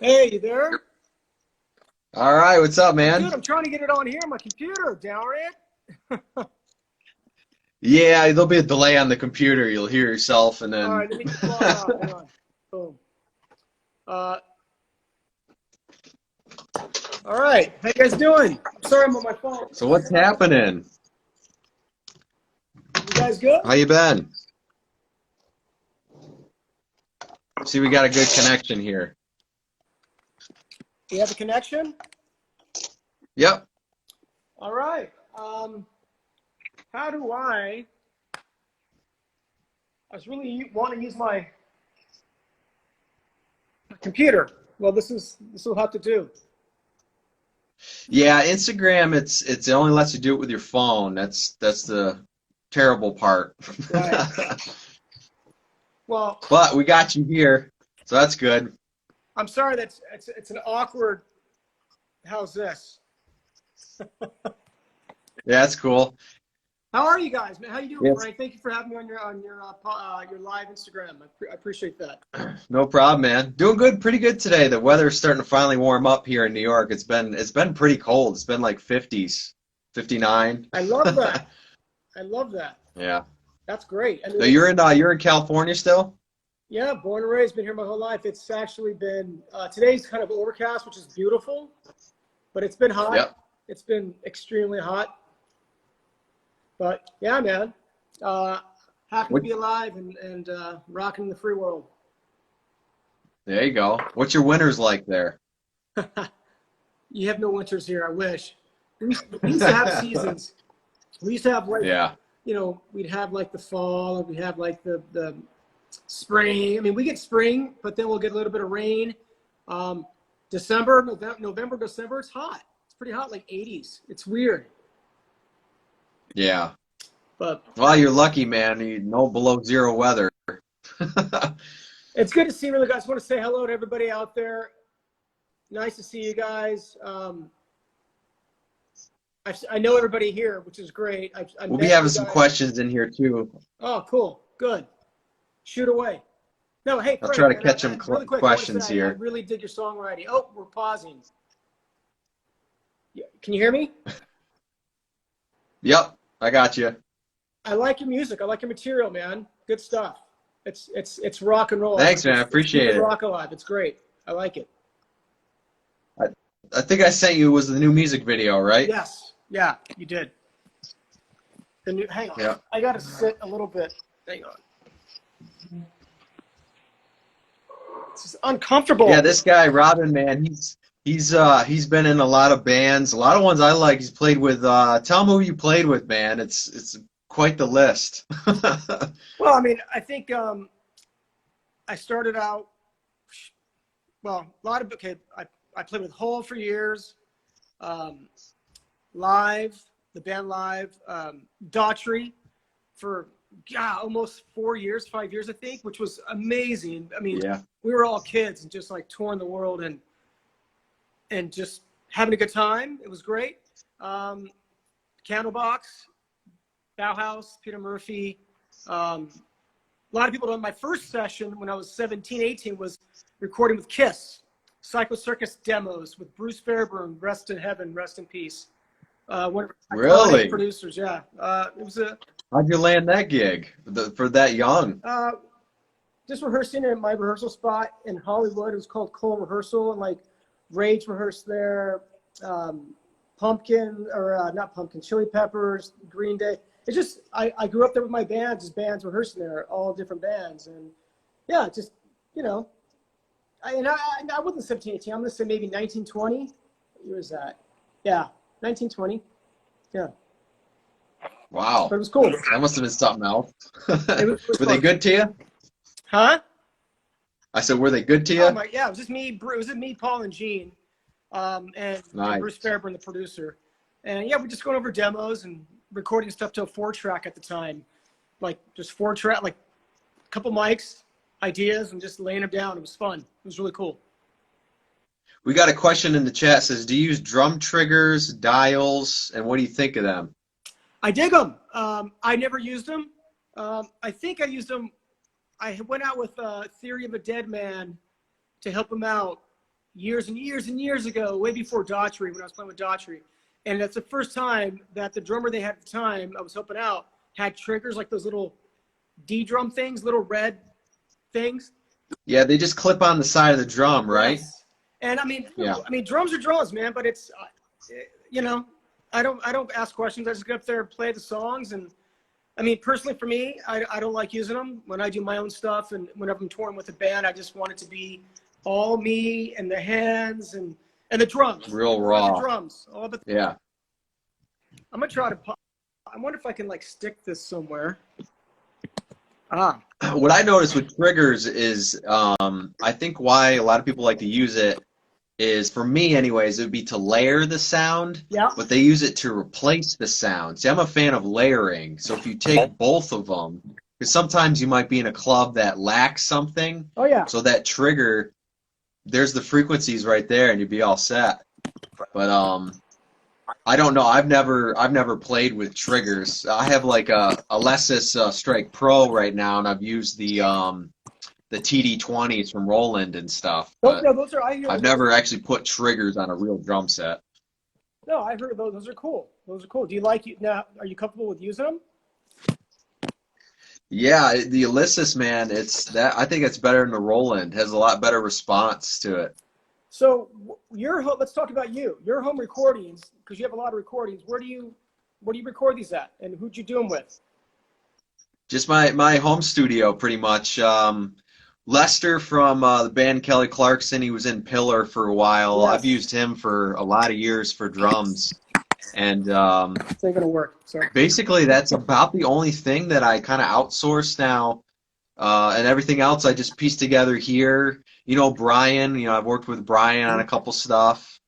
Hey, you there? All right, what's up, I'm man? good. I'm trying to get it on here on my computer. Down it. Yeah, there'll be a delay on the computer. You'll hear yourself, and All then right, let me just log off. Hang on. Boom. Uh, all right. How you guys doing? Sorry, I'm on my phone. so what's happening? You guys good? How you been? See, we got a good connection here. You have a connection? Yep. All right. How do I was really wanting to use my computer. Well, this will have to do. Yeah, Instagram, it only lets you do it with your phone. That's the terrible part. Right. Well, But we got you here, so that's good. I'm sorry it's an awkward. How's this? Yeah, that's cool. How are you guys, man? How you doing, Yes. Frank? Thank you for having me on your live Instagram. I appreciate that. No problem, man. Doing good, pretty good today. The weather's starting to finally warm up here in New York. It's been pretty cold. It's been like 50s, 59. I love that. I love that. Yeah. That's great. I So mean, you're in California still? yeah, born and raised, been here my whole life. It's actually been today's kind of overcast, which is beautiful, but it's been hot. Yep. It's been extremely hot. But yeah, man, happy to be alive and rocking the free world. There you go. What's your winters like there? You have no winters here. I wish. We used to have seasons. We used to have like, Yeah. we'd have like the fall, or we'd have like the spring. I mean, we get spring, but then we'll get a little bit of rain. December, November, December, it's hot. It's pretty hot, like 80s. It's weird. Yeah. But Well, you're lucky, man. You know below zero weather. it's good to see you, really, guys. I want to say hello to everybody out there. Nice to see you guys. I know everybody here, which is great. We'll be having some questions in here too. Oh, cool. Good. Shoot away. No, hey, I'll Frank, try to catch some really quick, questions I here. really dig your songwriting. Oh, we're pausing. Yeah, can you hear me? Yep, I got you. I like your music. I like your material, man. Good stuff. It's rock and roll. Thanks, man. I It's appreciate keeping it. rock alive. It's great. I like it. I think I sent you was the new music video, right? Yes. Yeah, you did. Hang on. Yeah. I got to sit a little bit. Hang on. This is uncomfortable. Yeah, this guy Robin, man, he's been in a lot of bands, a lot of ones I like. He's played with. Tell him who you played with, man. It's quite the list. Well, I mean, I think I started out. Well, a lot of I played with Hole for years. Live, the band Live, Daughtry for almost 4 years, 5 years, I think, which was amazing. I mean, Yeah. we were all kids and just like touring the world and just having a good time. It was great. Candlebox, Bauhaus, Peter Murphy. A lot of people know my first session when I was 17, 18 was recording with Kiss, Psycho Circus demos with Bruce Fairburn, rest in heaven, rest in peace. One of our Really? producers, yeah. It was How'd you land that gig for that young? just rehearsing in my rehearsal spot in Hollywood. It was called Cole Rehearsal, and like Rage rehearsed there, Pumpkin, or not Pumpkin, Chili Peppers, Green Day. It's just, I grew up there with my bands, just bands rehearsing there, all different bands. And yeah, just, I wasn't 17, 18. I'm going to say maybe 1920. What year is that? Yeah, 1920. Yeah. Wow. But it was cool. That must have been something else. It was Were they fun. good to you? Huh? I said, were they good to you? Oh yeah, it was just me, Paul, and Gene, and Nice. Bruce Fairburn, the producer. And yeah, we're just going over demos and recording stuff to a 4-track at the time, like just 4-track, like a couple mics, ideas, and just laying them down. It was fun. It was really cool. We got a question in the chat. Says, do you use drum triggers, dials, and what do you think of them? I dig them. I never used them. I think I used them. I went out with Theory of a Dead Man to help him out years and years and years ago, way before Daughtry, when I was playing with Daughtry. And that's the first time that the drummer they had at the time I was helping out had triggers, like those little D drum things, little red things. Yeah, they just clip on the side of the drum, right? Yes. And I mean, Yeah. drums are drums, man. But it's, you know, I don't ask questions. I just get up there and play the songs. And I mean, personally for me, I don't like using them when I do my own stuff. And whenever I'm touring with a band, I just want it to be all me and the hands and the drums. Real raw. The drums. All the. Yeah. I'm gonna try to. I wonder if I can like stick this somewhere. Ah. What I noticed with triggers is, I think why a lot of people like to use it is, for me anyways, it would be to layer the sound, Yeah. but they use it to replace the sound. See, I'm a fan of layering. So if you take both of them, because sometimes you might be in a club that lacks something. Oh yeah. So that trigger, there's the frequencies right there, and you'd be all set. But I don't know. I've never played with triggers. I have like a Alesis Strike Pro right now, and I've used the TD20s from Roland and stuff. But those are. I've never actually put triggers on a real drum set. No, I heard those. Those are cool. Those are cool. Do you like it now? Are you comfortable with using them? Yeah, the Alesis, man, I think it's better than the Roland. It has a lot better response to it. So let's talk about you. Your home recordings, because you have a lot of recordings. Where do you record these at, and who'd you do them with? Just my home studio, pretty much. Lester from the band Kelly Clarkson, he was in Pillar for a while. Yes. I've used him for a lot of years for drums. And It's not gonna work. Sorry. basically that's about the only thing that I kind of outsource now. And everything else I just piece together here. You know, Brian, I've worked with Brian on a couple stuff.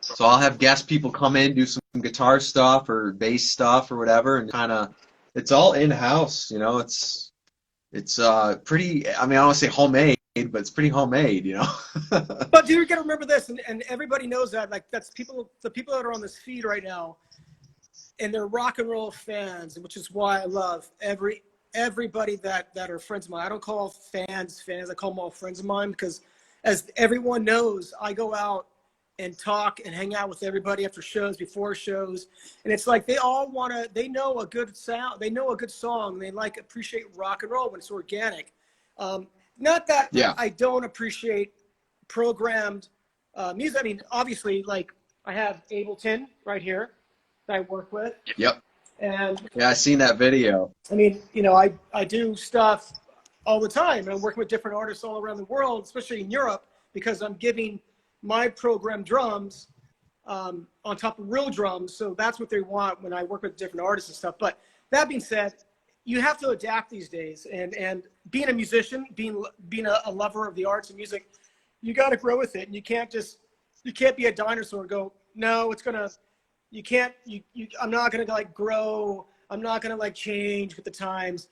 So I'll have guest people come in, do some guitar stuff or bass stuff or whatever, and kind of, it's all in-house, it's pretty, I mean, I don't want to say homemade, but it's pretty homemade, But you got to remember this, and everybody knows that. Like, that's the people that are on this feed right now, and they're rock and roll fans, which is why I love everybody that are friends of mine. I don't call fans. I call them all friends of mine, because as everyone knows, I go out and talk and hang out with everybody after shows, before shows. And it's like they know a good sound. They know a good song. They appreciate rock and roll when it's organic. Not that I don't appreciate programmed music. I mean, obviously, like I have Ableton right here that I work with. Yep. And yeah, I seen that video. I mean, I do stuff all the time, and I'm working with different artists all around the world, especially in Europe, because I'm giving my programmed drums on top of real drums. So that's what they want when I work with different artists and stuff. But that being said, you have to adapt these days, and being a musician, being a lover of the arts and music, you got to grow with it. And you can't be a dinosaur and go, no, I'm not going to like grow. I'm not going to like change with the times.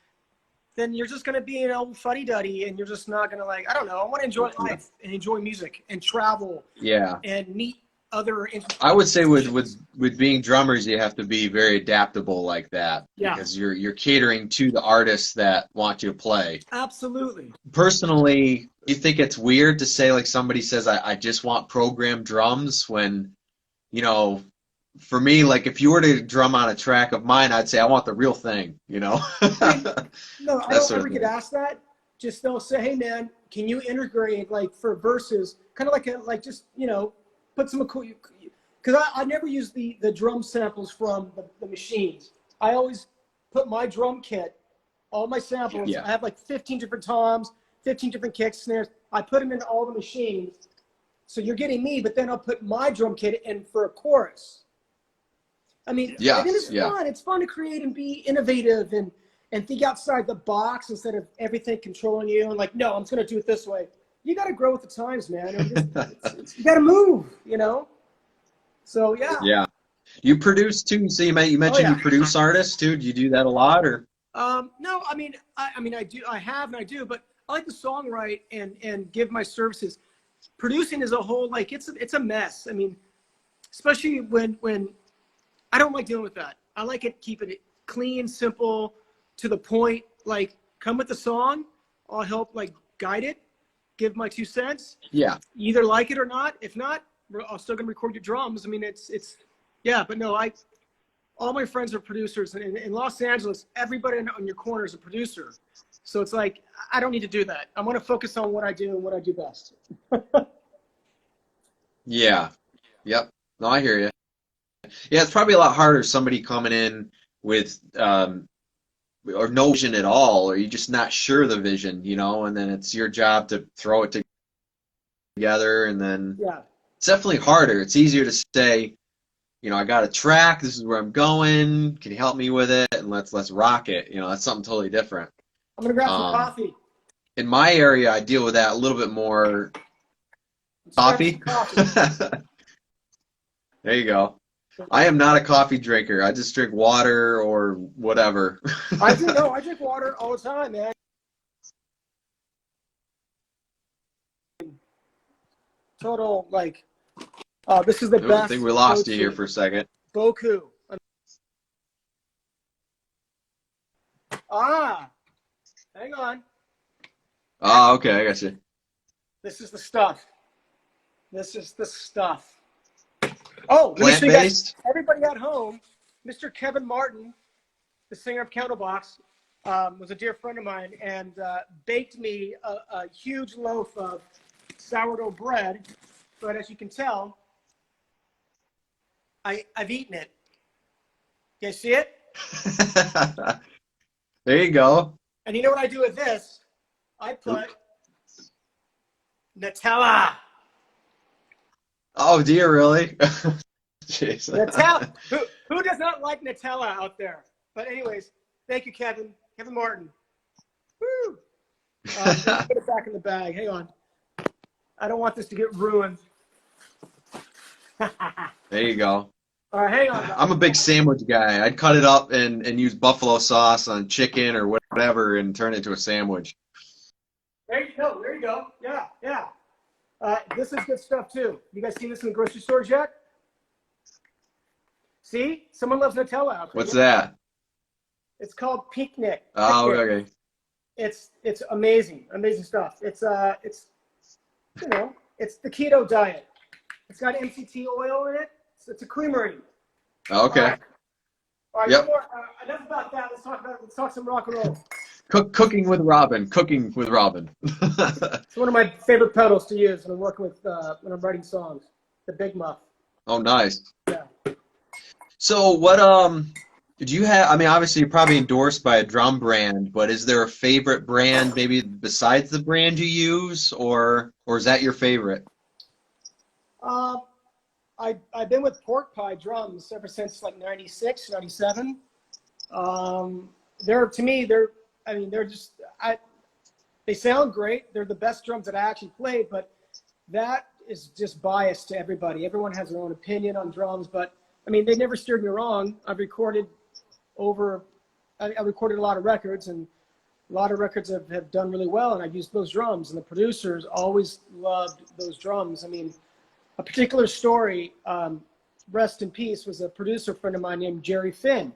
Then you're just going to be an old fuddy-duddy, and you're just not going to I don't know. I want to enjoy life and enjoy music and travel. Yeah. And meet other. I would say with being drummers, you have to be very adaptable like that. Yeah. Because you're catering to the artists that want you to play. Absolutely. Personally, you think it's weird to say, like, somebody says, I just want programmed drums, when, for me, like, if you were to drum on a track of mine, I'd say I want the real thing, No, I don't ever get asked that. Just they'll say, hey man, can you integrate like for verses, kind of just put some cool, because I never use the drum samples from the machines. I always put my drum kit, all my samples. Yeah. I have like 15 different toms, 15 different kicks, snares. I put them in all the machines. So you're getting me, but then I'll put my drum kit in for a chorus. I mean, it's fun. It's fun to create and be innovative and think outside the box instead of everything controlling you. And like, no, I'm just going to do it this way. You got to grow with the times, man. You got to move, So, yeah. Yeah. You produce too. So you mentioned you produce artists too. Do you do that a lot, or? No, I mean, I do. I have and I do, but I like to songwrite and give my services. Producing as a whole, like it's a mess. I mean, especially when I don't like dealing with that. I like keeping it clean, simple, to the point. Like, come with the song. I'll help like guide it, give my 2 cents. Yeah. You either like it or not. If not, I'm still gonna record your drums. I mean, it's yeah, but no, all my friends are producers, and in Los Angeles, everybody on your corner is a producer. So it's like, I don't need to do that. I want to focus on what I do and what I do best. Yeah. Yep. No, I hear you. Yeah, it's probably a lot harder somebody coming in with or no vision at all, or you're just not sure of the vision, you know, and then it's your job to throw it together, and then Yeah. it's definitely harder. It's easier to say, you know, I got a track, this is where I'm going, can you help me with it? And let's rock it. You know, that's something totally different. I'm gonna grab some Um, coffee. in my area, I deal with that a little bit more. Let's grab some Coffee? coffee. There you go. I am not a coffee drinker. I just drink water or whatever. I drink water all the time, man. Total, like, this is the I best. think we lost you here for a second. Boku. Hang on. Oh, okay, I got you. This is the stuff. This is the stuff. Oh, let me show you guys, Plant-based? everybody at home, Mr. Kevin Martin, the singer of Candlebox, was a dear friend of mine, and baked me a huge loaf of sourdough bread. But as you can tell, I've eaten it. You guys see it? There you go. And you know what I do with this? I put Nutella. Oh, do you really? Jeez. Nutella. Who does not like Nutella out there? But anyways, thank you, Kevin. Kevin Martin. Woo. Let me put it back in the bag. Hang on. I don't want this to get ruined. There you go. All right, hang on. I'm a big sandwich guy. I'd cut it up and use buffalo sauce on chicken or whatever and turn it into a sandwich. There you go. There you go. Yeah, yeah. This is good stuff too. You guys seen this in the grocery stores yet? See, someone loves Nutella out there. What's that? It's called Picnic. Oh, Picnic. okay. It's amazing, amazing stuff. It's you know, it's the keto diet. It's got MCT oil in it. It's a creamery. Okay. All right. Yep. No more, enough about that. Let's talk some rock and roll. Cooking with Robin. Cooking with Robin. It's one of my favorite pedals to use when I'm working with when I'm writing songs. The Big Muff. Oh, nice. Yeah. So what did you have? I mean, obviously you're probably endorsed by a drum brand, but is there a favorite brand maybe besides the brand you use, or is that your favorite? I've been with Pork Pie drums ever since like 96, 97. They're just they sound great. They're the best drums that I actually played, but that is just biased to everybody. Everyone has their own opinion on drums, but I mean, they never steered me wrong. I recorded a lot of records, and a lot of records have done really well, and I've used those drums, and the producers always loved those drums. I mean, a particular story, rest in peace, was a producer friend of mine named Jerry Finn,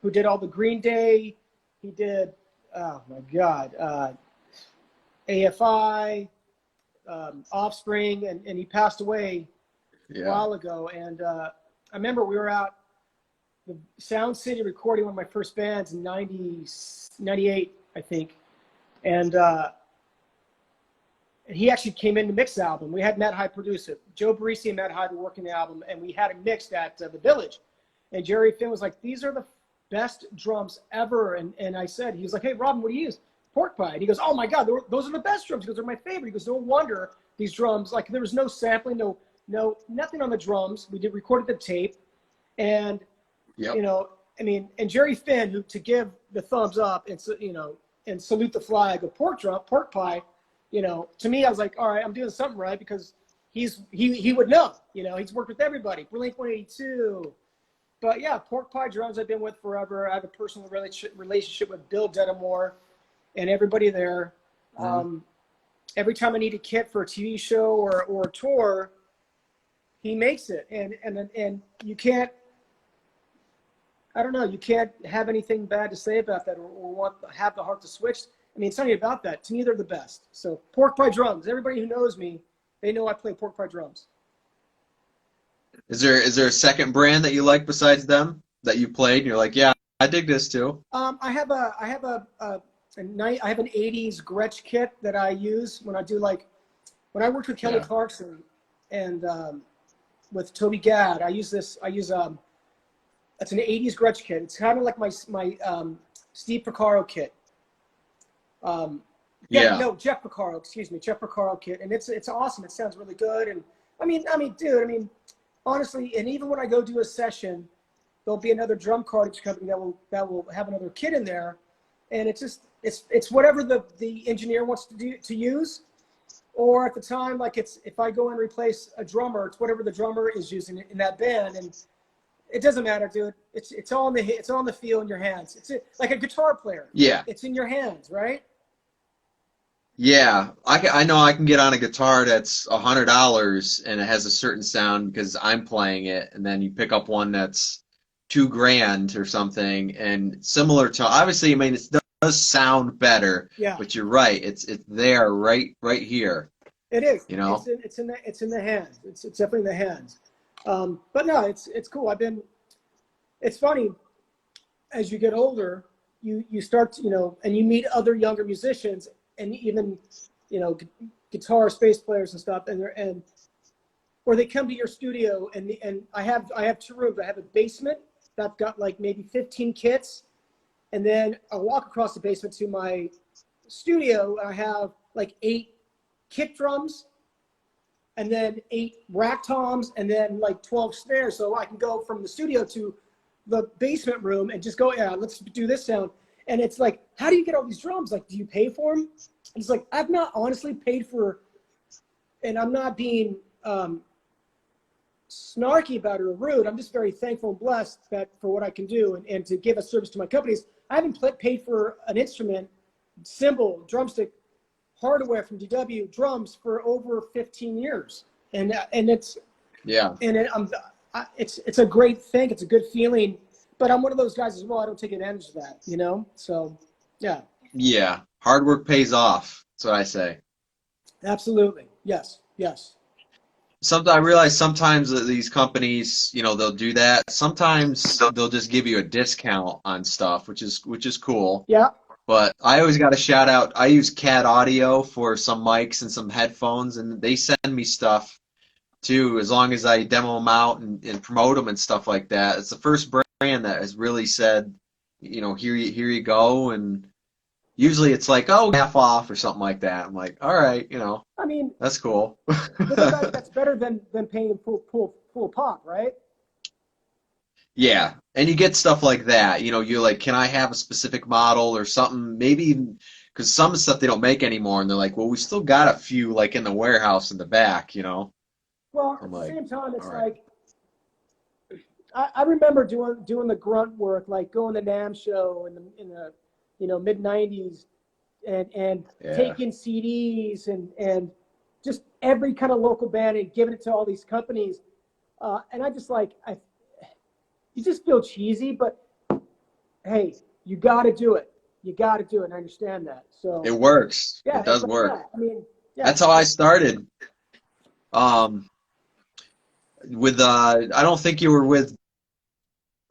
who did all the Green Day. He did, oh my God, AFI, Offspring, and he passed away a while ago. And I remember we were out the Sound City recording one of my first bands in 98, I think. And he actually came in to mix the album. We had Matt Hyde produce it. Joe Barisi and Matt Hyde were working the album, and we had it mixed at the Village. And Jerry Finn was like, "These are the best drums ever." And I said, he was like, "Hey, Robin, what do you use?" Pork Pie. And he goes, "Oh my God, those are the best drums." He goes, "They're my favorite." He goes, "No wonder these drums, like there was no sampling, nothing on the drums. We recorded the tape." And, you know, I mean, and Jerry Finn, to give the thumbs up and, you know, and salute the flag of Pork Pie, you know, to me, I was like, all right, I'm doing something right, because he would know, you know, he's worked with everybody, Blink-182. But yeah, Pork Pie drums I've been with forever. I have a personal relationship with Bill Denimore and everybody there. Every time I need a kit for a TV show or a tour, he makes it. And you can't, I don't know, you can't have anything bad to say about that, or have the heart to switch. I mean, it's not even about that. To me, they're the best. So pork pie drums. Everybody who knows me, they know I play pork pie drums. Is there a second brand that you like besides them that you played and you're like, yeah, I dig this too? I have an '80s Gretsch kit that I use when I do when I worked with Kelly Yeah. Clarkson and with Toby Gadd. It's an '80s Gretsch kit. It's kind of like my Steve Porcaro kit. Yeah. No, Jeff Porcaro. Excuse me, Jeff Porcaro kit, and it's awesome. It sounds really good, and I mean, dude, honestly, and even when I go do a session, there'll be another drum cartridge company that will have another kit in there, and it's whatever the engineer wants to use, or at the time, if I go and replace a drummer, it's whatever the drummer is using in that band, and it doesn't matter, dude. It's all in the feel in your hands. It's like a guitar player. Yeah. It's in your hands, right? Yeah. I know I can get on a guitar that's $100 and it has a certain sound because I'm playing it, and then you pick up one that's $2,000 or something, and similar to, obviously, I mean, it does sound better, Yeah. but you're right. It's there right here. It is. You know? It's in the hands. It's definitely in the hands. But no, it's cool. It's funny, as you get older, you start to, and you meet other younger musicians, and even, guitar bass players and stuff, or they come to your studio, and I have 2 rooms. I have a basement that's got like maybe 15 kits, and then I walk across the basement to my studio, and I have like 8 kick drums, and then 8 rack toms, and then like 12 snares. So I can go from the studio to the basement room and just go, yeah, let's do this sound. And it's like, how do you get all these drums? Like, do you pay for them? And it's like, I've not honestly paid for, and I'm not being snarky about it or rude. I'm just very thankful and blessed for what I can do and to give a service to my companies. I haven't paid for an instrument, cymbal, drumstick, hardware from DW drums for over 15 years, and it's Yeah. and it's a great thing. It's a good feeling, but I'm one of those guys as well. I don't take advantage of that, So yeah. Yeah. Hard work pays off. That's what I say. Absolutely. Yes. I realize sometimes that these companies, they'll do that. Sometimes they'll just give you a discount on stuff, which is cool. Yeah. But I always got to shout out. I use Cat Audio for some mics and some headphones, and they send me stuff too, as long as I demo them out and promote them and stuff like that. It's the first brand that has really said, here you go, and usually it's like, oh, half off or something like that. I'm like, all right, I mean, that's cool. that's better than paying full pop, right? Yeah, and you get stuff like that. You're like, can I have a specific model or something? Maybe even because some stuff they don't make anymore, and they're like, well, we still got a few like in the warehouse in the back. Well, I'm at the like, same time, it's all right. like I remember doing the grunt work, like going to NAMM show in the mid '90s, and Yeah. taking CDs and just every kind of local band and giving it to all these companies, and I just you just feel cheesy, but hey, you got to do it. You got to do it, and I understand that. So It works. yeah, It does but work. yeah, I mean, yeah, That's how I started. With I don't think you were with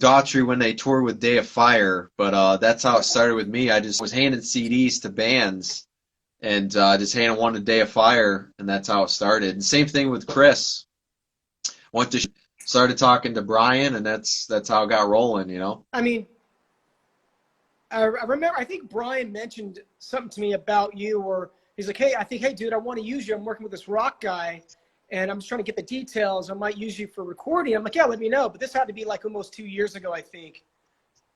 Daughtry when they toured with Day of Fire, but that's how it started with me. I just was handing CDs to bands and just handing one to Day of Fire, and that's how it started. And same thing with Chris. Started talking to Brian, and that's how it got rolling. I mean, I remember, I think Brian mentioned something to me about you, or he's like, hey, dude, I want to use you. I'm working with this rock guy, and I'm just trying to get the details. I might use you for recording. I'm like, yeah, let me know. But this had to be like almost 2 years ago, I think.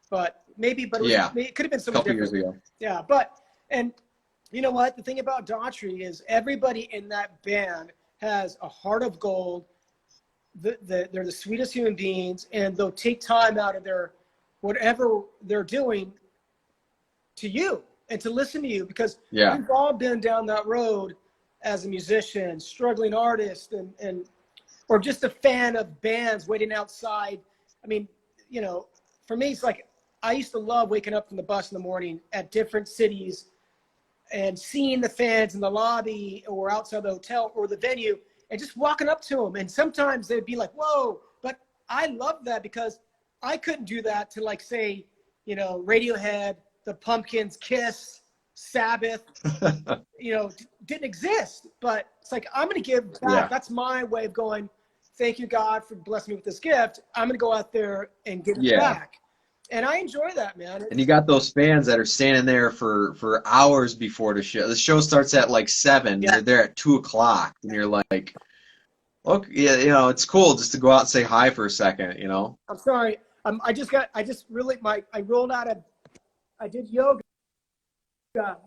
But Yeah, it could have been a something couple different. years ago. Yeah, and you know what? The thing about Daughtry is everybody in that band has a heart of gold. They're the sweetest human beings, and they'll take time out of their whatever they're doing to you and to listen to you, because we've all been down that road as a musician, struggling artist, or just a fan of bands waiting outside. I mean, for me, it's like I used to love waking up from the bus in the morning at different cities and seeing the fans in the lobby or outside the hotel or the venue and just walking up to them. And sometimes they'd be like, whoa, but I love that because I couldn't do that to, like, say, you know, Radiohead, the Pumpkins, Kiss, Sabbath, you know, didn't exist. But it's like, I'm going to give back. Yeah. That's my way of going, thank you, God, for blessing me with this gift. I'm going to go out there and give it Yeah. back. And I enjoy that, man. And you got those fans that are standing there for hours before the show. The show starts at like 7. Yeah. They're there at 2:00, and you're like, look, yeah, you know, it's cool just to go out and say hi for a second, you know. I'm sorry. I did yoga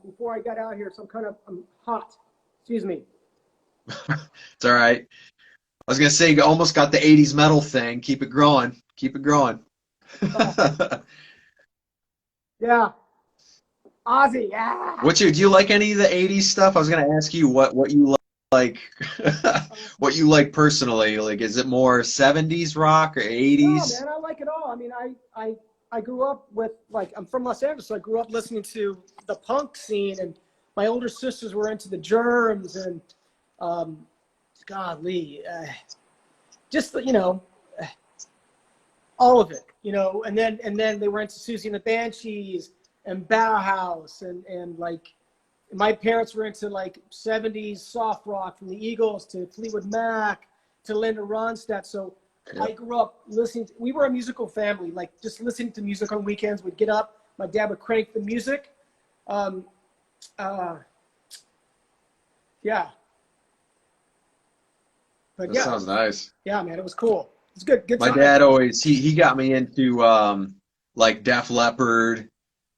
before I got out here, so I'm hot. Excuse me. It's all right. I was gonna say you almost got the 80s metal thing. Keep it growing. Keep it growing. Yeah. Ozzy, yeah. Do you like any of the 80s stuff? I was gonna ask you what you like what you like personally. Like, is it more 70s rock or 80s? No, man, I like it all. I mean, I grew up with, like, I'm from Los Angeles, so I grew up listening to the punk scene, and my older sisters were into the Germs, and godly, just, you know, all of it, you know, and then they were into Susie and the Banshees and Bauhaus, and like, my parents were into, like, 70s soft rock, from the Eagles to Fleetwood Mac to Linda Ronstadt. So Yeah. I grew up listening to, we were a musical family, like, just listening to music on weekends. We'd get up, my dad would crank the music. Yeah. But That yeah, sounds nice. yeah, man, it was cool. It's good My time. dad always he got me into like Def Leppard.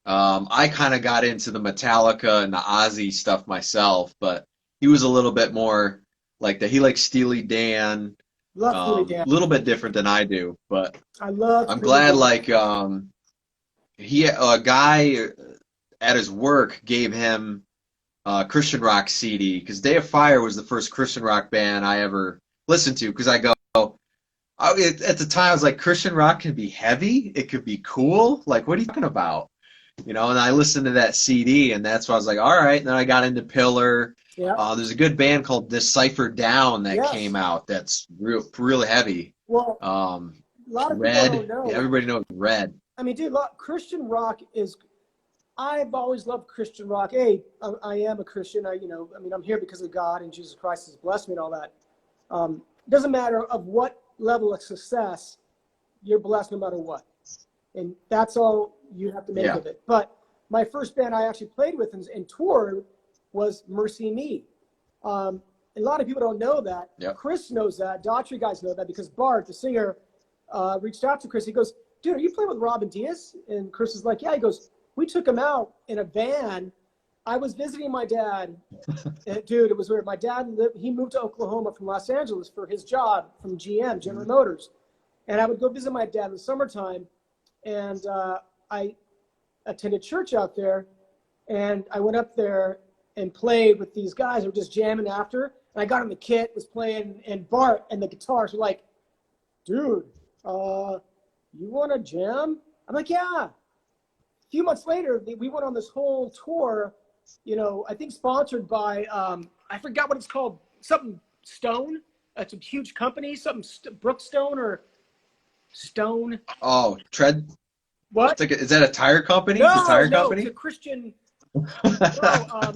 I kind of got into the Metallica and the Ozzy stuff myself, but he was a little bit more like that. He likes Steely Dan, Love Steely Dan. a little bit different than I do, but I love I'm Steely glad Dan. like a guy at his work gave him a Christian rock CD because Day of Fire was the first Christian rock band I ever listened to because at the time I was like, Christian rock can be heavy, it could be cool. Like, what are you talking about? You know, and I listened to that CD, and that's why I was like, all right. And then I got into Pillar. Yeah. There's a good band called Decipher Down that Yes. came out that's really heavy. Well, a lot of people Red. don't know. Yeah, everybody knows Red. I mean, dude, Christian rock is, I've always loved Christian rock. Hey, I am a Christian. I'm here because of God and Jesus Christ has blessed me and all that. It doesn't matter of what level of success, you're blessed no matter what. And that's all you have to make of it. But my first band I actually played with and toured was Mercy Me. A lot of people don't know that. Yep. Chris knows that. Daughtry guys know that because Bart, the singer, reached out to Chris. He goes, dude, are you playing with Rob and Diaz? And Chris is like, yeah. He goes, we took him out in a van. I was visiting my dad. Dude, it was weird. My dad, he moved to Oklahoma from Los Angeles for his job from GM, General Motors. And I would go visit my dad in the summertime. And I attended church out there. And I went up there and played with these guys who were just jamming after. And I got him the kit, was playing, and Bart and the guitars were like, dude, you want to jam? I'm like, yeah. A few months later, we went on this whole tour, you know, I think sponsored by, I forgot what it's called, something Stone. It's a huge company, something Brookstone or Stone. Oh, Tread. What? Like is that a tire company? No, the tire no, company? it's a Christian. No,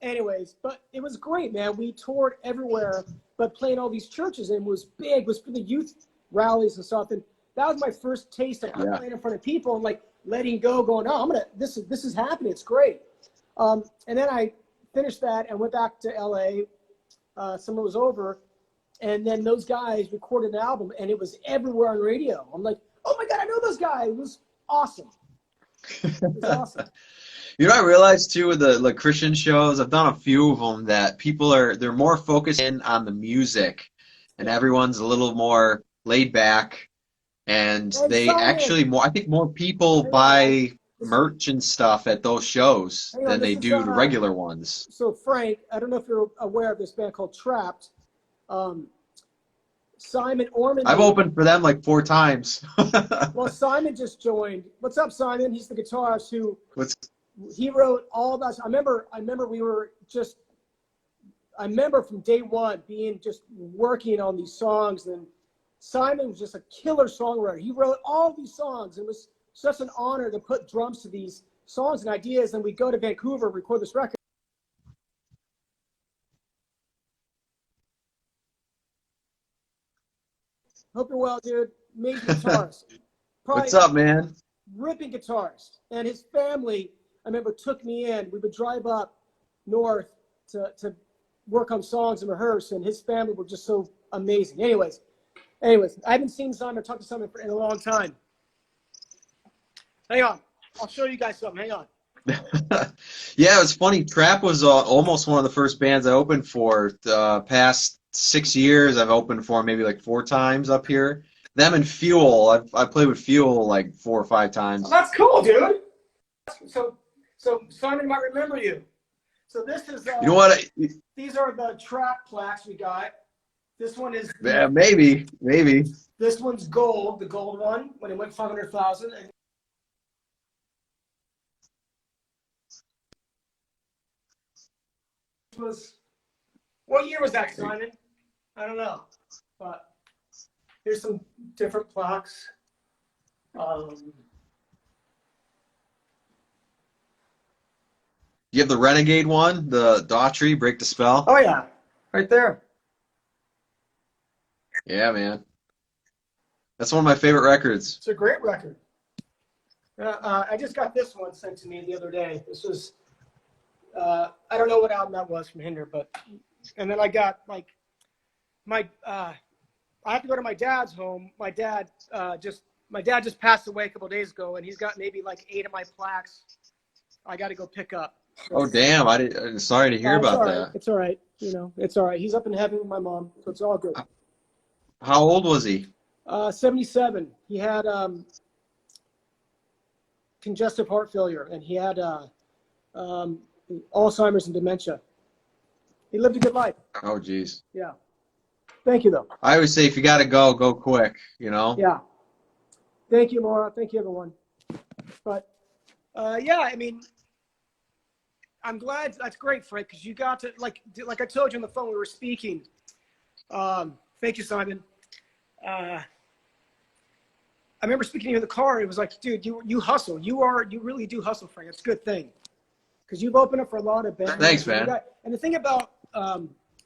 anyways, but it was great, man. We toured everywhere, but playing all these churches, and it was big. It was for the youth rallies and stuff. And that was my first taste of playing in front of people and like letting go, going, oh, this is happening. It's great. And then I finished that and went back to LA. Summer was over, and then those guys recorded an album, and it was everywhere on radio. I'm like, oh my God, I know those guys. It was awesome. It was awesome. You know, I realized too with the Christian shows, I've done a few of them that they're more focused in on the music, and everyone's a little more laid back, and they actually I think more people buy merch and stuff at those shows than they do the regular ones. So Frank, I don't know if you're aware of this band called Trapped. Simon Orman. I've opened for them like 4 times. Well, Simon just joined. What's up, Simon? He's the guitarist who he wrote all of us. I remember we were just, I remember from day one being just working on these songs, and Simon was just a killer songwriter. He wrote all these songs. It was such an honor to put drums to these songs and ideas, and we go to Vancouver, record this record. Hope you're well, dude. Amazing guitarist. What's up, man? Ripping guitarist. And his family, I remember, took me in. We would drive up north to work on songs and rehearse, and his family were just so amazing. Anyways, I haven't seen Simon or talked to Simon in a long time. Hang on. I'll show you guys something. Hang on. Yeah, it was funny. Trap was almost one of the first bands I opened for. Past 6 years, I've opened for maybe like 4 times up here. Them and Fuel. I played with Fuel like 4 or 5 times. Oh, that's cool, dude. So Simon might remember you. So this is. You know what? These are the Trap plaques we got. This one is. Yeah, maybe. This one's gold, the gold one, when it went 500,000. And what year was that, Simon? I don't know, but here's some different plaques. You have the Renegade one, the Daughtry, Break the Spell. Oh yeah, right there. Yeah, man. That's one of my favorite records. It's a great record. I just got this one sent to me the other day. This was, I don't know what album that was from Hinder, but, and then I got like, I have to go to my dad's home. My dad just passed away a couple of days ago, and he's got maybe like 8 of my plaques I got to go pick up. Oh, damn. I'm sorry to hear about that. It's all right. You know, it's all right. He's up in heaven with my mom, so it's all good. How old was he? 77. He had congestive heart failure, and he had Alzheimer's and dementia. He lived a good life. Oh, geez. Yeah. Thank you, though. I always say if you got to go quick, you know? Yeah. Thank you, Laura. Thank you, everyone. But, yeah, I mean, I'm glad. That's great, Fred, because you got to, like I told you on the phone, we were speaking. Thank you, Simon. I remember speaking to you in the car. It was like, dude, you hustle. You really do hustle, Frank. It's a good thing, because you've opened up for a lot of bands. Thanks, man. And the thing about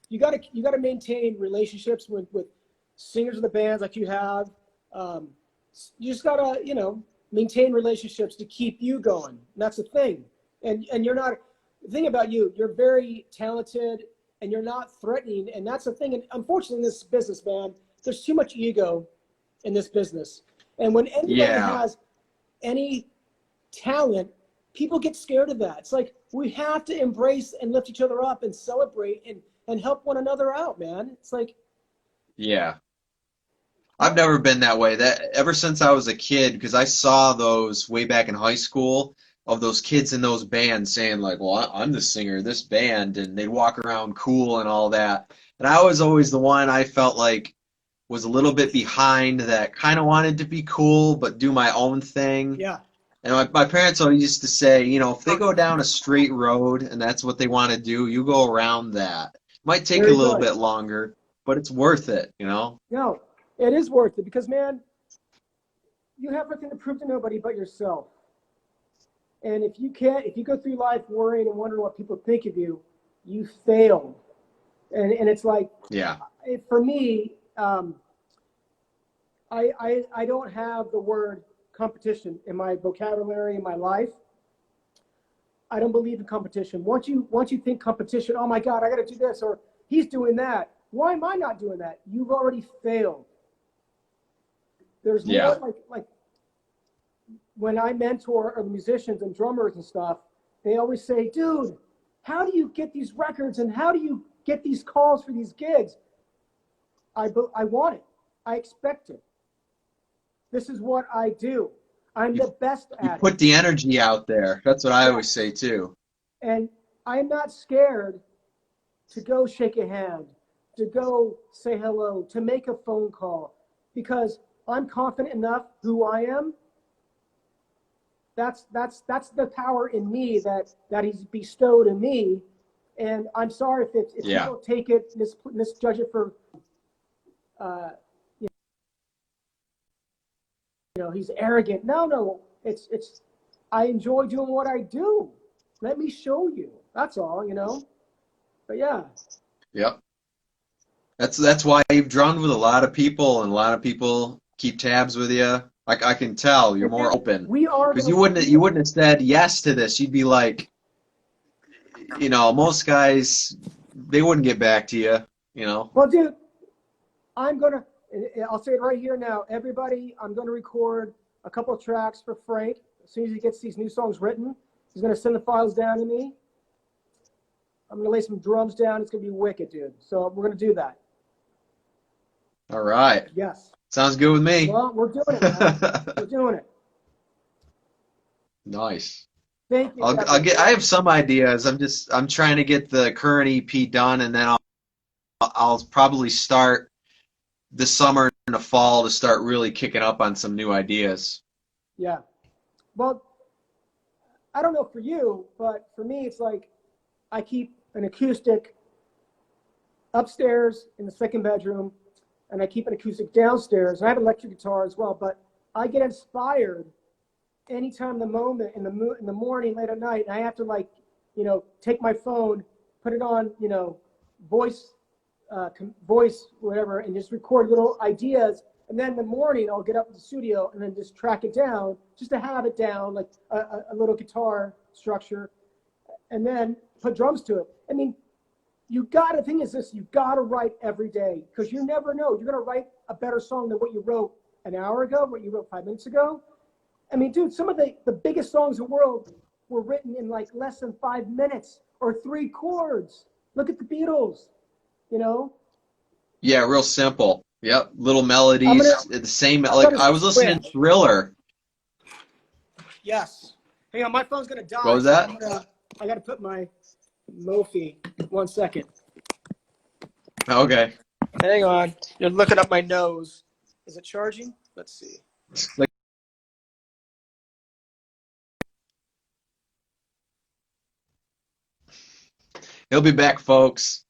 you got to maintain relationships with singers of the bands like you have. You just gotta maintain relationships to keep you going. And that's the thing. And you're not. The thing about you're very talented and you're not threatening. And that's the thing. And unfortunately, in this business, man, there's too much ego in this business. And when anybody has any talent, people get scared of that. It's like we have to embrace and lift each other up and celebrate and help one another out, man. It's like. Yeah. I've never been that way. That ever since I was a kid, because I saw those way back in high school of those kids in those bands saying like, well, I'm the singer of this band, and they'd walk around cool and all that. And I was always the one I felt like was a little bit behind that kind of wanted to be cool but do my own thing. Yeah. And my parents always used to say, if they go down a straight road and that's what they want to do, you go around that. Might take a little bit longer, but it's worth it, No, it is worth it because, man, you have nothing to prove to nobody but yourself. And if you go through life worrying and wondering what people think of you, you failed. And it's like, for me, I don't have the word competition in my vocabulary in my life. I don't believe in competition. Once you think competition, oh my God, I got to do this, or he's doing that. Why am I not doing that? You've already failed. There's more like when I mentor musicians and drummers and stuff, they always say, dude, how do you get these records and how do you get these calls for these gigs? I want it. I expect it. This is what I do. I'm the best at it. You put the energy out there. That's what I always say too. And I'm not scared to go shake a hand, to go say hello, to make a phone call, because I'm confident enough who I am that's the power in me that he's bestowed in me. And I'm sorry if Yeah. people take it, misjudge it for, you know, he's arrogant. No, it's, I enjoy doing what I do. Let me show you. That's all, you know. But yeah. Yep. That's why you've drummed with a lot of people, and a lot of people keep tabs with you. I can tell you're more open, We are because gonna. you wouldn't have said yes to this. You'd be like, you know, most guys, they wouldn't get back to you, you know. Well, dude, I'll say it right here now. Everybody, I'm gonna record a couple of tracks for Frank. As soon as he gets these new songs written, he's gonna send the files down to me. I'm gonna lay some drums down. It's gonna be wicked, dude. So we're gonna do that. All right. Yes. Sounds good with me. Well, we're doing it, man. We're doing it. Nice. Thank you. I have some ideas. I'm trying to get the current EP done, and then I'll probably start this summer and the fall to start really kicking up on some new ideas. Yeah. Well, I don't know for you, but for me, it's like I keep an acoustic upstairs in the second bedroom, and I keep an acoustic downstairs. And I have an electric guitar as well, but I get inspired anytime in the morning, late at night, and I have to, like, you know, take my phone, put it on, you know, voice, whatever, and just record little ideas. And then in the morning, I'll get up in the studio and then just track it down, just to have it down, like a little guitar structure, and then put drums to it. I mean, the thing is this, you got to write every day, because you never know. You're going to write a better song than what you wrote an hour ago, what you wrote 5 minutes ago. I mean, dude, some of the biggest songs in the world were written in like less than 5 minutes or 3 chords. Look at the Beatles, you know? Yeah, real simple. Yep, little melodies, the same. Like I was listening to Thriller. Yes. Hang on, my phone's gonna die. What was that? I gotta put my Mophie. 1 second. Okay. Hang on. You're looking up my nose. Is it charging? Let's see. Like, he'll be back, folks.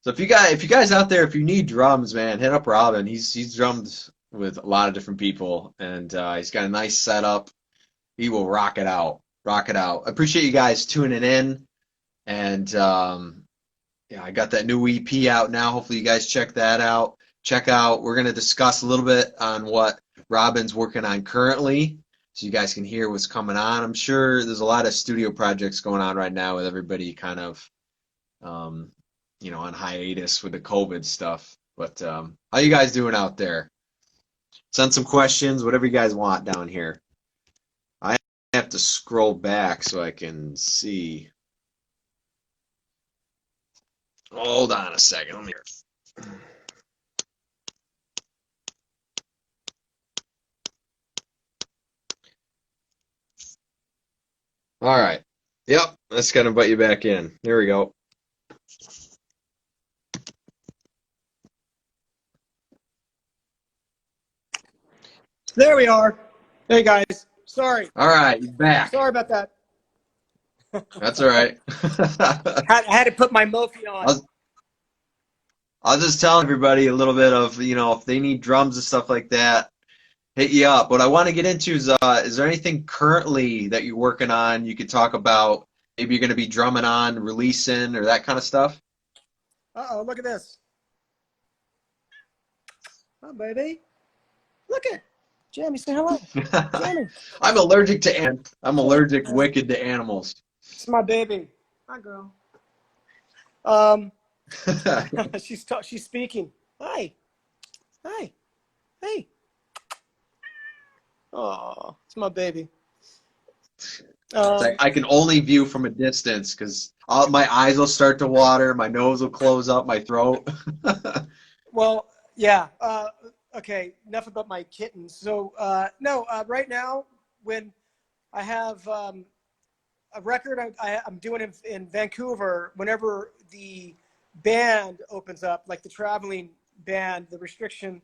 So if you guys out there, if you need drums, man, hit up Robin. He's drummed with a lot of different people, and he's got a nice setup. He will rock it out. Rock it out. I appreciate you guys tuning in, and yeah, I got that new EP out now. Hopefully you guys check that out. We're going to discuss a little bit on what Robin's working on currently, so you guys can hear what's coming on. I'm sure there's a lot of studio projects going on right now with everybody kind of, you know, on hiatus with the COVID stuff. But how you guys doing out there? Send some questions, whatever you guys want down here. I have to scroll back so I can see. Hold on a second. Let me. All right. Yep, that's gonna invite you back in. There we go. There we are. Hey guys. Sorry. All right, you're back. Sorry about that. That's all right. I had to put my Mophie on. I'll just tell everybody a little bit of, you know, if they need drums and stuff like that, hit you up. What I want to get into is there anything currently that you're working on you could talk about? Maybe you're going to be drumming on, releasing, or that kind of stuff? Uh-oh, look at this. Oh, baby. Look at Jamie, say hello. Jamie. I'm allergic to ants. I'm allergic wicked to animals. It's my baby. Hi, girl. She's speaking. Hi. Hi. Hey. Oh, it's my baby. It's like I can only view from a distance because my eyes will start to water, my nose will close up, my throat. Well, yeah. Okay, enough about my kittens. So, no, right now, when I have a record I'm doing in Vancouver, whenever the band opens up, like the traveling band, the restriction,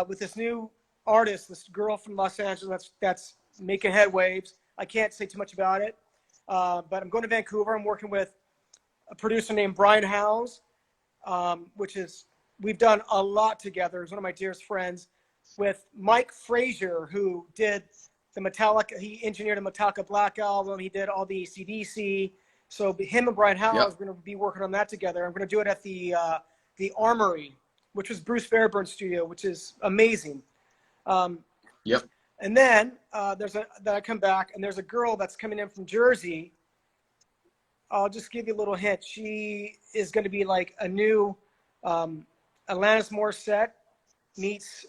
with this new artist, this girl from Los Angeles that's making headwaves. I can't say too much about it, but I'm going to Vancouver. I'm working with a producer named Brian Howes, we've done a lot together. He's one of my dearest friends, with Mike Frazier, who did the Metallica. He engineered a Metallica Black album. He did all the AC/DC. So him and Brian Howes are going to be working on that together. I'm going to do it at the Armory, which was Bruce Fairbairn's studio, which is amazing. And then I come back, and there's a girl that's coming in from Jersey. I'll just give you a little hint. She is going to be like a new Alanis Morissette meets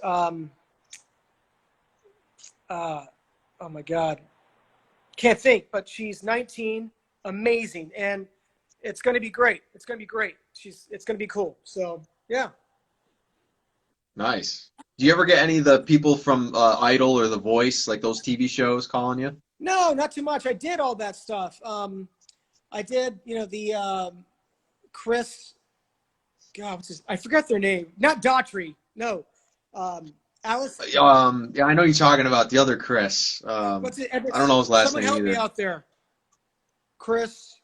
oh my God, can't think, but she's 19, amazing, and it's going to be great. It's going to be great. It's going to be cool. So yeah. Nice. Do you ever get any of the people from Idol or The Voice, like those TV shows, calling you? No, not too much. I did all that stuff. I did, the Chris. God, I forgot their name. Not Daughtry. No. Alice. Yeah, I know you're talking about the other Chris. What's it? I don't know his last Someone name help either. me out there. Chris.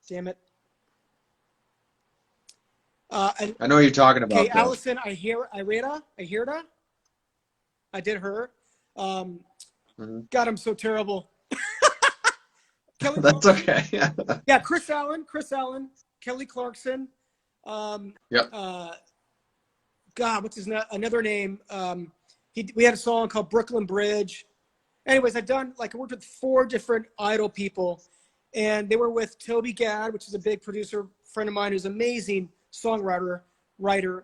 Damn it. I know what you're talking about. Okay, Allison, I hear that. I did her. God, I'm so terrible. Kelly That's okay. Yeah, Chris Allen, Kelly Clarkson. Yep. God, what's another name? We had a song called Brooklyn Bridge. Anyways, I worked with 4 different Idol people, and they were with Toby Gadd, which is a big producer friend of mine who's an amazing songwriter,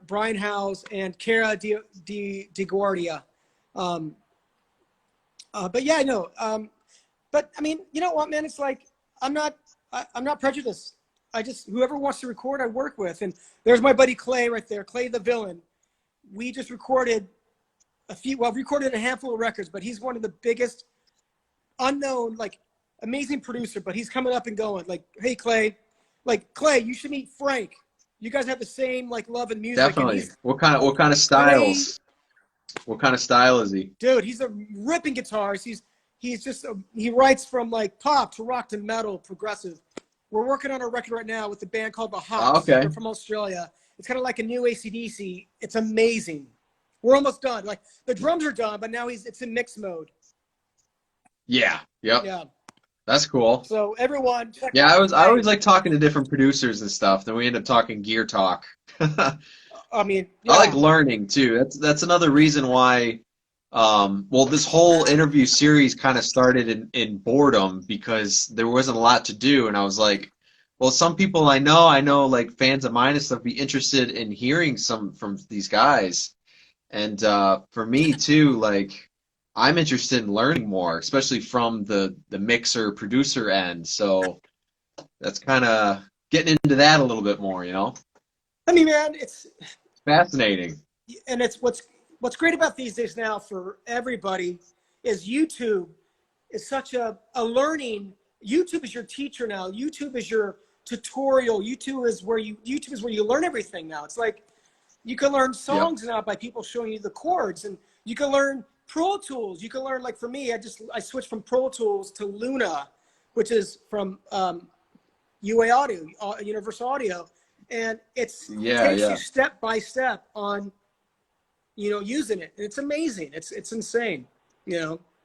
Brian Howes, and Cara DiGuardia. But yeah, I know. But I mean, you know what, man? It's like I'm not prejudiced. Whoever wants to record, I work with. And there's my buddy Clay right there, Clay the Villain. We just recorded recorded a handful of records, but he's one of the biggest unknown, amazing producer, but he's coming up and going. Hey, Clay, Clay, you should meet Frank. You guys have the same love and music. Definitely. What kind of styles? What kind of style is he? Dude, he's a ripping guitarist. He writes from pop to rock to metal, progressive. We're working on a record right now with a band called the Hops. Okay. They're from Australia. It's kind of like a new AC/DC. It's amazing. We're almost done. The drums are done, but now it's in mix mode. Yeah. Yep. Yeah. That's cool. So everyone, check Yeah, out I always like talking to different producers and stuff. Then we end up talking gear talk. I mean, yeah. I like learning too. That's another reason why. This whole interview series kind of started in boredom because there wasn't a lot to do, and I was like, well, some people I know fans of mine and stuff be interested in hearing some from these guys, and for me too, I'm interested in learning more, especially from the mixer producer end. So that's kind of getting into that a little bit more, I mean, man, it's fascinating. And it's what's great about these days now for everybody is YouTube is such a learning. YouTube is your teacher now. YouTube is your tutorial. YouTube is where you learn everything now. It's like you can learn songs now by people showing you the chords, and you can learn Pro Tools. You can learn, for me, I switched from Pro Tools to Luna, which is from UA Audio, Universal Audio, and it takes you step by step on using it. And it's amazing. It's insane,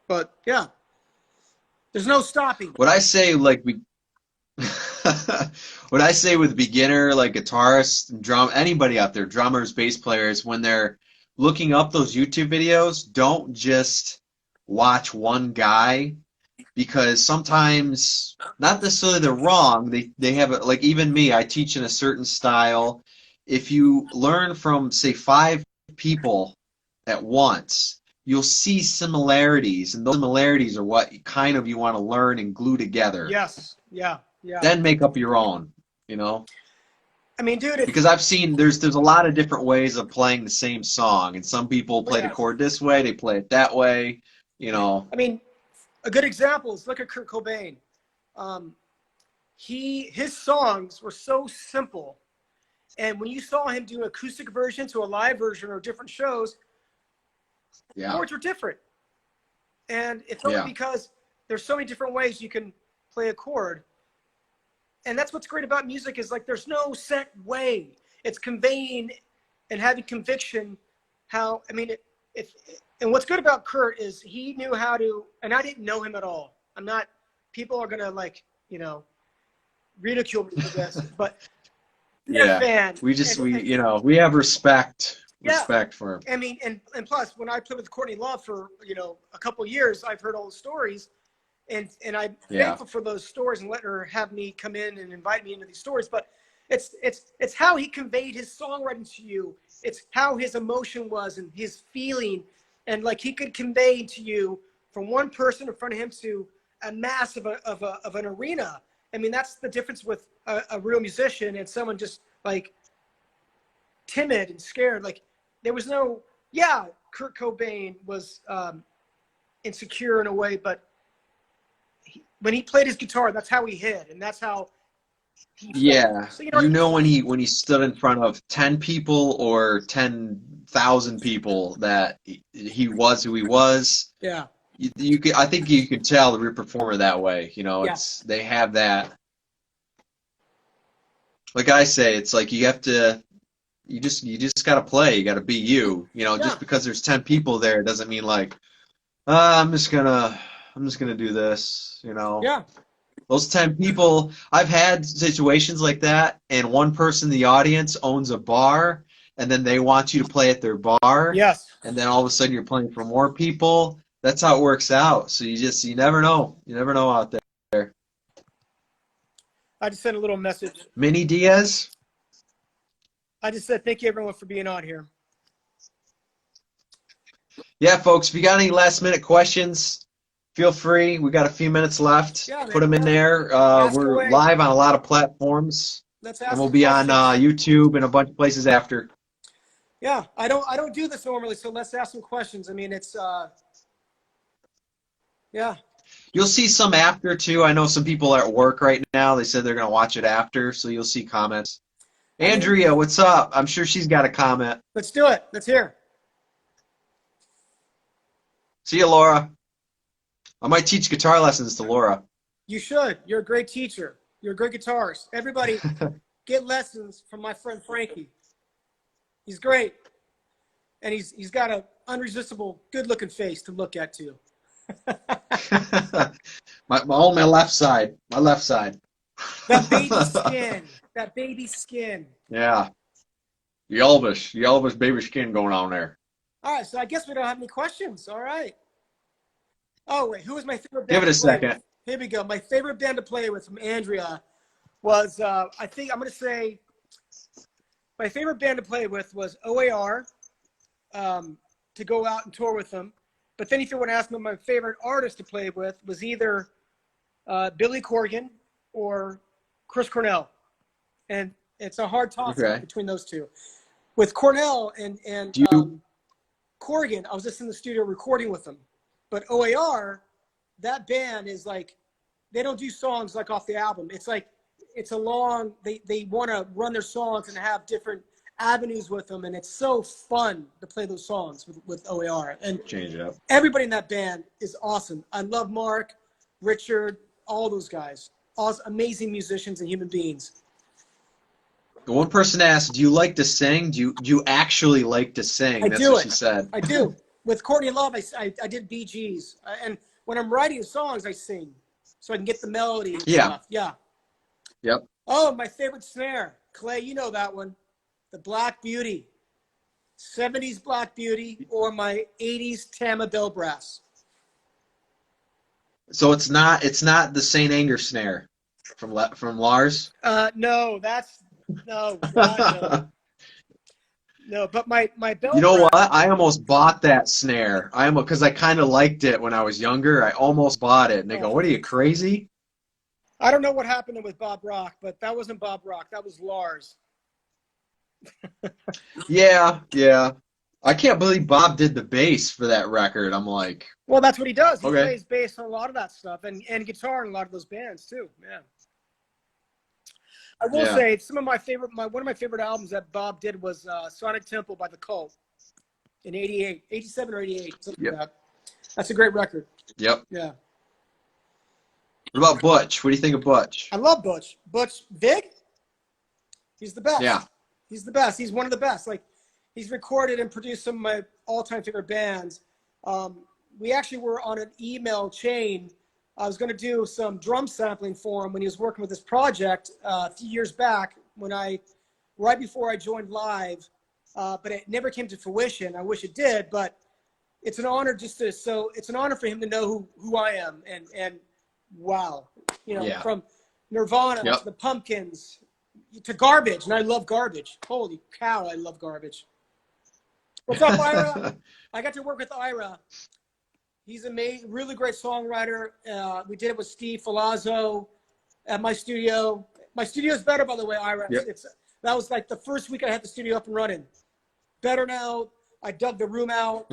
but yeah, there's no stopping. What I say, what I say with beginner, guitarists, anybody out there, drummers, bass players, when they're looking up those YouTube videos, don't just watch one guy, because sometimes, not necessarily they're wrong, they have even me, I teach in a certain style. If you learn from, say, 5 people at once, you'll see similarities, and those similarities are what you want to learn and glue together. Yes. Yeah. Then make up your own, I mean, dude, because I've seen there's a lot of different ways of playing the same song, and some people play the chord this way, they play it that way, I mean, a good example is look at Kurt Cobain. His songs were so simple, and when you saw him do an acoustic version to a live version or different shows, the chords were different. And it's only Yeah. because there's so many different ways you can play a chord. And that's what's great about music is like there's no set way. It's conveying and having conviction. How I mean, and what's good about Kurt is he knew how to. And I didn't know him at all. I'm not. People are gonna like ridicule me for this, but you're a fan. We we have respect for him. I mean, and plus, when I played with Courtney Love for a couple of years, I've heard all the stories, and I'm thankful for those stories and letting her have me come in and invite me into these stories. But it's how he conveyed his songwriting to you. It's how his emotion was and his feeling, and like he could convey to you from one person in front of him to a mass of an arena. I mean, that's the difference with a real musician and someone just like timid and scared. Like there was no, Kurt Cobain was insecure in a way, but when he played his guitar, that's how he hit, and that's how he felt. So, when he stood in front of 10 people or 10,000 people that he was who he was. Yeah. I think you could tell the real performer that way. They have that. Like I say, it's like you just gotta play. You gotta be you. Just because there's 10 people there doesn't mean like, I'm just gonna do this. Yeah. Those 10 people. I've had situations like that, and one person in the audience owns a bar, and then they want you to play at their bar. Yes. And then all of a sudden you're playing for more people. That's how it works out. So you never know. You never know out there. I just sent a little message. Mini Diaz? I just said thank you everyone for being on here. Yeah, folks, if you got any last minute questions, feel free. We got a few minutes left. Yeah, Put them in there. We're away. live on a lot of platforms. Let's ask and we'll be on YouTube and a bunch of places after. Yeah, I don't do this normally, so let's ask some questions. I mean, it's yeah. You'll see some after too. I know some people are at work right now. They said they're going to watch it after, so you'll see comments. Andrea, what's up? I'm sure she's got a comment. Let's do it. Let's hear. See you, Laura. I might teach guitar lessons to Laura. You should. You're a great teacher. You're a great guitarist. Everybody get lessons from my friend Frankie. He's great. And he's got an unresistible, good-looking face to look at, too. my left side. My left side. That baby skin. That baby skin. Yeah. The Elvis baby skin going on there. All right, so I guess we don't have any questions. All right. Oh, wait. Who was my favorite band? Give it a second. With? Here we go. My favorite band to play with from Andrea was, I think I'm going to say, my favorite band to play with was OAR, to go out and tour with them. But then if you want to ask me my favorite artist to play with was either Billy Corgan or Chris Cornell. And it's a hard toss between those two. With Cornell and Corgan, I was just in the studio recording with them. But OAR, that band is like, they don't do songs like off the album. It's like, it's a long, they want to run their songs and have different avenues with them, and it's so fun to play those songs with OAR. And change it up. Everybody in that band is awesome. I love Mark, Richard, all those guys. Awesome, amazing musicians and human beings. One person asked, "Do you like to sing? Do you actually like to sing?" That's what she said. I do. With Courtney Love, I did Bee Gees, and when I'm writing songs, I sing so I can get the melody and stuff. Yeah. Yep. Oh, my favorite snare, Clay. You know that one. The Black Beauty, 70s Black Beauty, or my 80s Tama Bell Brass. So it's not the St. Anger snare from Lars? No, that's no. No, but my bell. You know brass, what? I almost bought that snare. Because I kind of liked it when I was younger. I almost bought it, and they go, "What are you, crazy?" I don't know what happened with Bob Rock, but that wasn't Bob Rock. That was Lars. Yeah. I can't believe Bob did the bass for that record. I'm like, well, that's what he does. He plays bass on a lot of that stuff, and guitar in a lot of those bands too. Yeah. I will say some of my favorite, one of my favorite albums that Bob did was Sonic Temple by The Cult in 87 or 88, something like that. That's a great record. Yep. Yeah. What about Butch? What do you think of Butch? I love Butch. Butch Vig, he's the best. Yeah. He's the best. He's one of the best. Like, he's recorded and produced some of my all-time favorite bands. We actually were on an email chain. I was going to do some drum sampling for him when he was working with this project a few years back right before I joined Live, but it never came to fruition. I wish it did, but it's an honor it's an honor for him to know who I am. And wow, Yeah. from Nirvana Yep. to the Pumpkins to Garbage. And I love Garbage. Holy cow, I love Garbage. What's up, Ira? I got to work with Ira. He's amazing, really great songwriter. We did it with Steve Filazzo at my studio. My studio is better, by the way, Ira. Yep. That was like the first week I had the studio up and running. Better now. I dug the room out.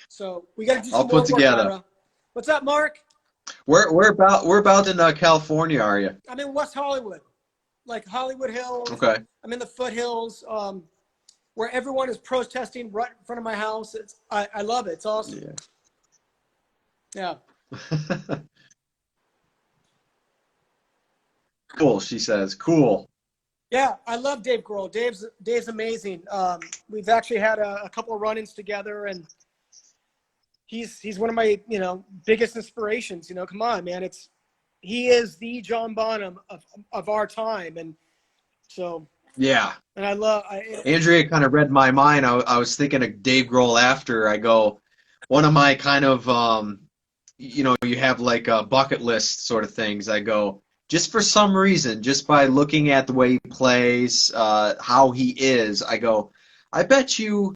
So we got to do some more work, Ira. What's up, Mark? Where about in California are you? I'm in West Hollywood, like Hollywood Hills. Okay. I'm in the foothills, where everyone is protesting right in front of my house. I love it. It's awesome. Yeah. Cool, she says. Cool. Yeah, I love Dave Grohl. Dave's amazing. We've actually had a couple of run-ins together, and he's one of my biggest inspirations. Come on, man. He is the John Bonham of our time, and so Yeah. And Andrea kind of read my mind. I was thinking of Dave Grohl after. I go, one of my kind of you have like a bucket list sort of things. I go, just for some reason, just by looking at the way he plays, how he is, I go, I bet you,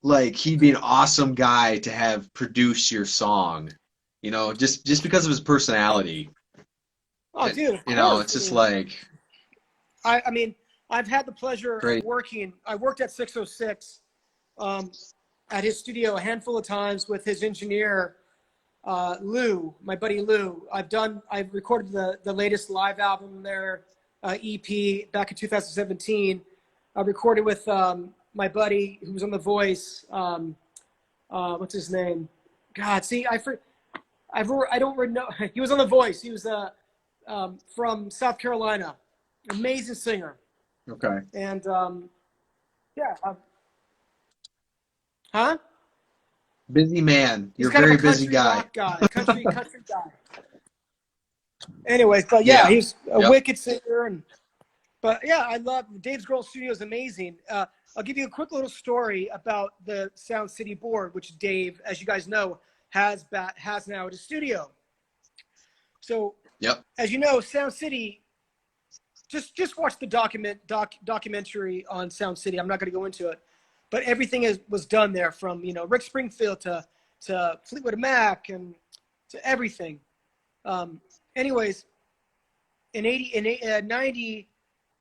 like, he'd be an awesome guy to have produce your song, just because of his personality. Oh, dude, It's just like. I mean, I've had the pleasure Great. of working. I worked at 606 at his studio a handful of times with his engineer, Lou, my buddy Lou. I've recorded the latest live album there, EP, back in 2017. I recorded with my buddy who was on The Voice. What's his name? God, see, I don't really know. He was on The Voice. He was from South Carolina. Amazing singer. Okay. And yeah. Huh? Busy man. He's You're a kind very of a busy country guy. rock guy. Country guy. Anyways, but yeah, he's a wicked singer. But yeah, I love Dave Grohl's studio is amazing. I'll give you a quick little story about the Sound City board, which Dave, as you guys know, has now at his studio. So, as you know, Sound City. Just watch the documentary on Sound City. I'm not going to go into it, but everything was done there, from Rick Springfield to Fleetwood Mac and to everything. Anyways, in 90,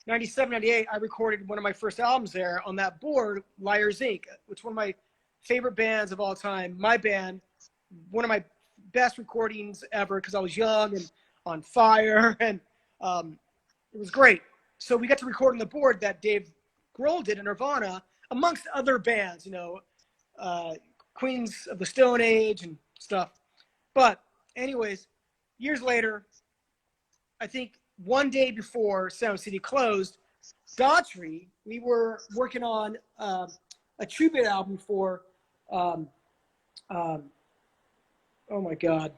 97, 98, I recorded one of my first albums there on that board, Liars Inc., which is one of my favorite bands of all time. My band, one of my best recordings ever, because I was young and on fire, and it was great. So we got to record on the board that Dave Grohl did in Nirvana, amongst other bands, Queens of the Stone Age and stuff. But anyways, years later, I think one day before Sound City closed, Daughtry, we were working on a tribute album for, oh my God.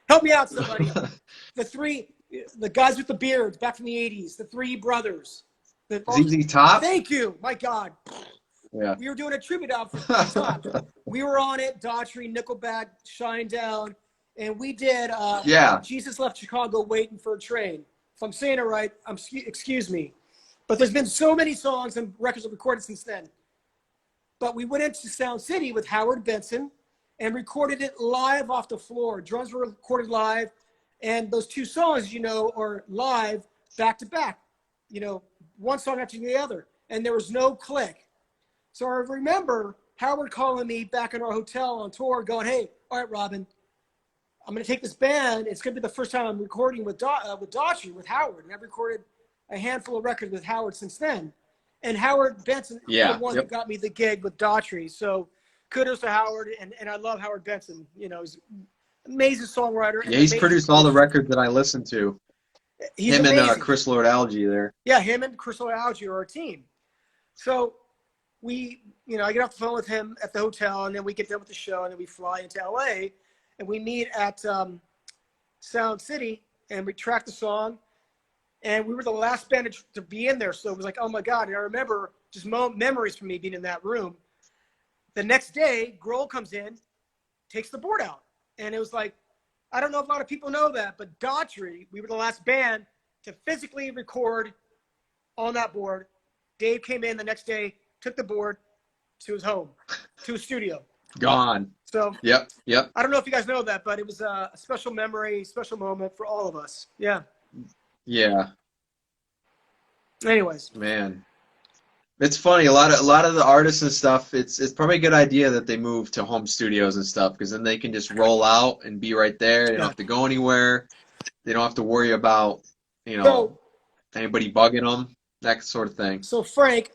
Help me out, somebody. The guys with the beards back from the 80s, the three brothers. ZZ Top? Thank you. My God. Yeah. We were doing a tribute album for ZZ Top. We were on it, Daughtry, Nickelback, Shinedown, and we did Jesus Left Chicago Waiting for a Train. If I'm saying it right, excuse me. But there's been so many songs and records I've recorded since then. But we went into Sound City with Howard Benson and recorded it live off the floor. Drums were recorded live. And those two songs, are live back to back, one song after the other. And there was no click. So I remember Howard calling me back in our hotel on tour going, hey, all right, Robin, I'm going to take this band. It's going to be the first time I'm recording with Daughtry, with Howard. And I've recorded a handful of records with Howard since then. And Howard Benson was the one that got me the gig with Daughtry. So kudos to Howard, and I love Howard Benson. You know, he's an amazing songwriter. And Yeah, he's amazing produced all the coach. records that I listen to. He's Him and amazing. Chris Lord-Alge there. Yeah, him and Chris Lord-Alge are our team. So I get off the phone with him at the hotel, and then we get done with the show, and then we fly into LA, and we meet at Sound City, and we track the song, and we were the last band to be in there. So it was like, oh my God. And I remember just memories from me being in that room. The next day, Grohl comes in, takes the board out. And it was like, I don't know if a lot of people know that, but Daughtry, we were the last band to physically record on that board. Dave came in the next day, took the board to his home, to his studio. Gone. So Yep. I don't know if you guys know that, but it was a special memory, special moment for all of us. Yeah. Yeah. Anyways. Man. It's funny, a lot of the artists and stuff, it's probably a good idea that they move to home studios and stuff, because then they can just roll out and be right there. They don't have to go anywhere. They don't have to worry about, anybody bugging them, that sort of thing. So Frank,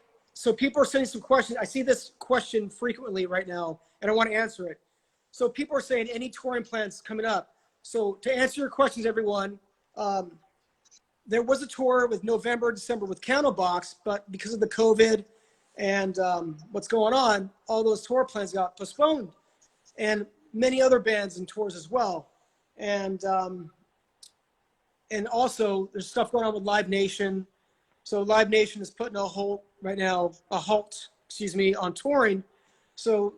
people are sending some questions. I see this question frequently right now, and I want to answer it. So people are saying any touring plans coming up. So to answer your questions, everyone, there was a tour with November, December with Candlebox, but because of the COVID and what's going on, all those tour plans got postponed, and many other bands and tours as well. And also there's stuff going on with Live Nation. So Live Nation is putting a halt on touring. So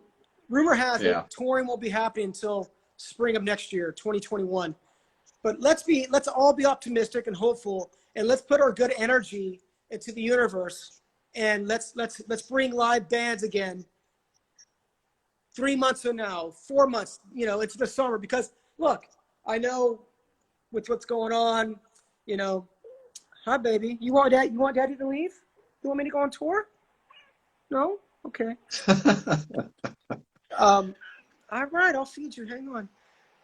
rumor has it touring won't be happening until spring of next year, 2021. But let's all be optimistic and hopeful, and let's put our good energy into the universe, and let's bring live bands again 3 months from now, 4 months, into the summer. Because look, I know with what's going on, hi baby, you want daddy to leave? You want me to go on tour? No? Okay. All right, I'll feed you. Hang on.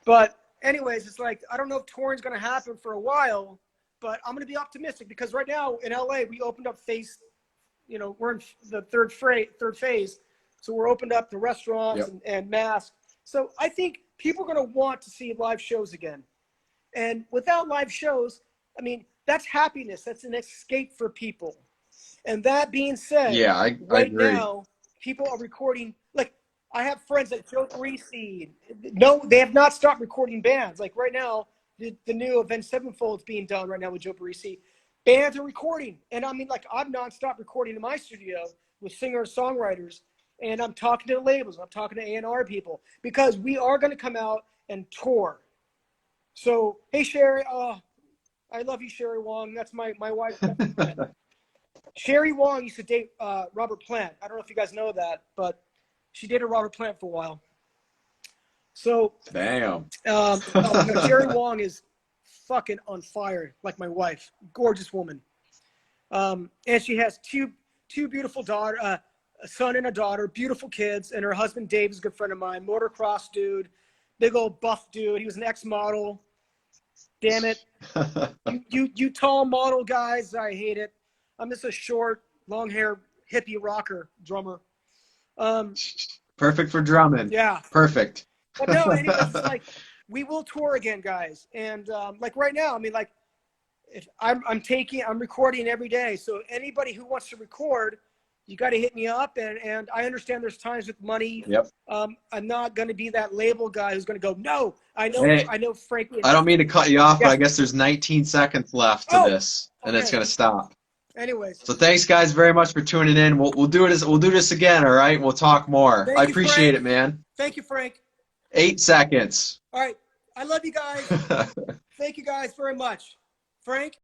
But anyways, it's like, I don't know if touring's going to happen for a while, but I'm going to be optimistic, because right now in LA, we opened up we're in the third phase. So we're opened up the restaurants and masks. So I think people are going to want to see live shows again. And without live shows, I mean, that's happiness. That's an escape for people. And that being said, I agree. Now, people are recording, like, I have friends at Daughtry. No, they have not stopped recording bands. Like right now, the new Avenged Sevenfold is being done right now with Daughtry. Bands are recording. And I mean, like, I'm nonstop recording in my studio with singers, and I'm talking to the labels. I'm talking to A&R people, because we are going to come out and tour. So, hey, Sherry. I love you, Sherry Wong. That's my wife. Sherry Wong used to date Robert Plant. I don't know if you guys know that, but she dated Robert Plant for a while. So, damn. Sherry Wong is fucking on fire, like my wife. Gorgeous woman. And she has two beautiful daughters, a son and a daughter, beautiful kids, and her husband Dave is a good friend of mine, motocross dude, big old buff dude. He was an ex-model. Damn it. You tall model guys, I hate it. I'm just a short, long hair hippie rocker drummer. Perfect for drumming. Yeah. Perfect. But no, anyways, it's like, we will tour again, guys. And like right now, I mean, like, if I'm recording every day. So anybody who wants to record, you got to hit me up. And I understand there's times with money. Yep. I'm not going to be that label guy who's going to go, no, I know, frankly. I don't mean to cut you off, but I guess there's 19 seconds left to this, and it's going to stop. Anyways. So thanks, guys, very much for tuning in. We'll do this again, all right? We'll talk more. I appreciate it, man. Thank you, Frank. 8 seconds. All right. I love you guys. Thank you guys very much. Frank?